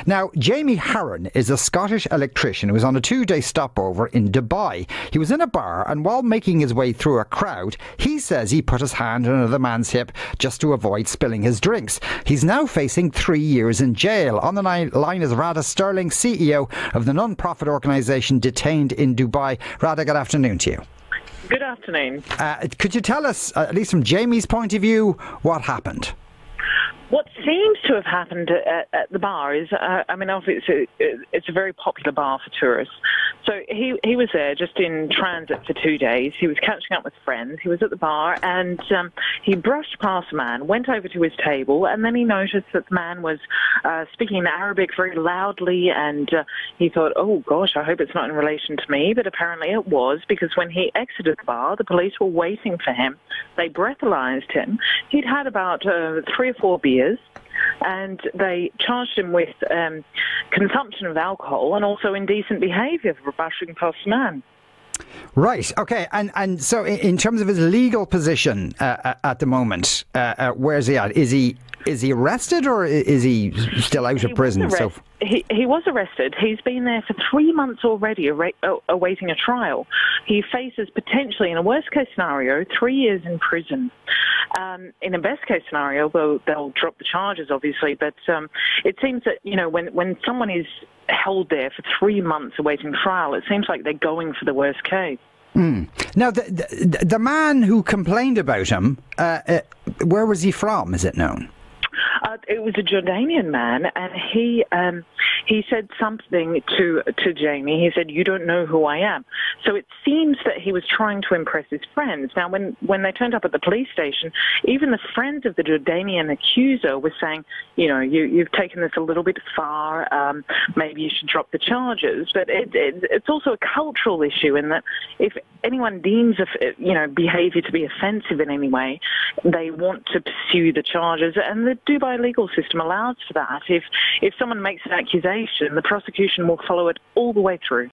Now, Jamie Harron is a Scottish electrician who was on a 2-day stopover in Dubai. He was in a bar, and while making his way through a crowd, he says he put his hand on another man's hip just to avoid spilling his drinks. He's now facing 3 years in jail. On the line is Radha Sterling, CEO of the non-profit organisation Detained in Dubai. Radha, good afternoon to you. Good afternoon. Could you tell us, at least from Jamie's point of view, what happened? What seems to have happened at the bar is, obviously it's a very popular bar for tourists. So he was there just in transit for 2 days. He was catching up with friends. He was at the bar and he brushed past a man, went over to his table, and then he noticed that the man was speaking in Arabic very loudly, and he thought, oh gosh, I hope it's not in relation to me. But apparently it was, because when he exited the bar, the police were waiting for him. They breathalyzed him. He'd had about 3 or 4 beers, and they charged him with consumption of alcohol and also indecent behaviour for brushing past a man. Right, okay, and so in terms of his legal position at the moment, where's he at? Is he arrested, or is he still out of prison? He was arrested. He's been there for 3 months already, awaiting a trial. He faces potentially, in a worst-case scenario, 3 years in prison. In a best-case scenario, they'll drop the charges, obviously, but it seems that, when someone is held there for 3 months awaiting trial, it seems like they're going for the worst case. Now, the man who complained about him, where was he from? Is it known? It was a Jordanian man, and he said something to Jamie. He said, "You don't know who I am." So it seems that he was trying to impress his friends. Now, when they turned up at the police station, even the friends of the Jordanian accuser were saying, you've taken this a little bit far. Maybe you should drop the charges. But it's also a cultural issue in that if anyone deems behaviour to be offensive in any way, they want to pursue the charges, and the Dubai legal system allows for that. If someone makes an accusation, the prosecution will follow it all the way through.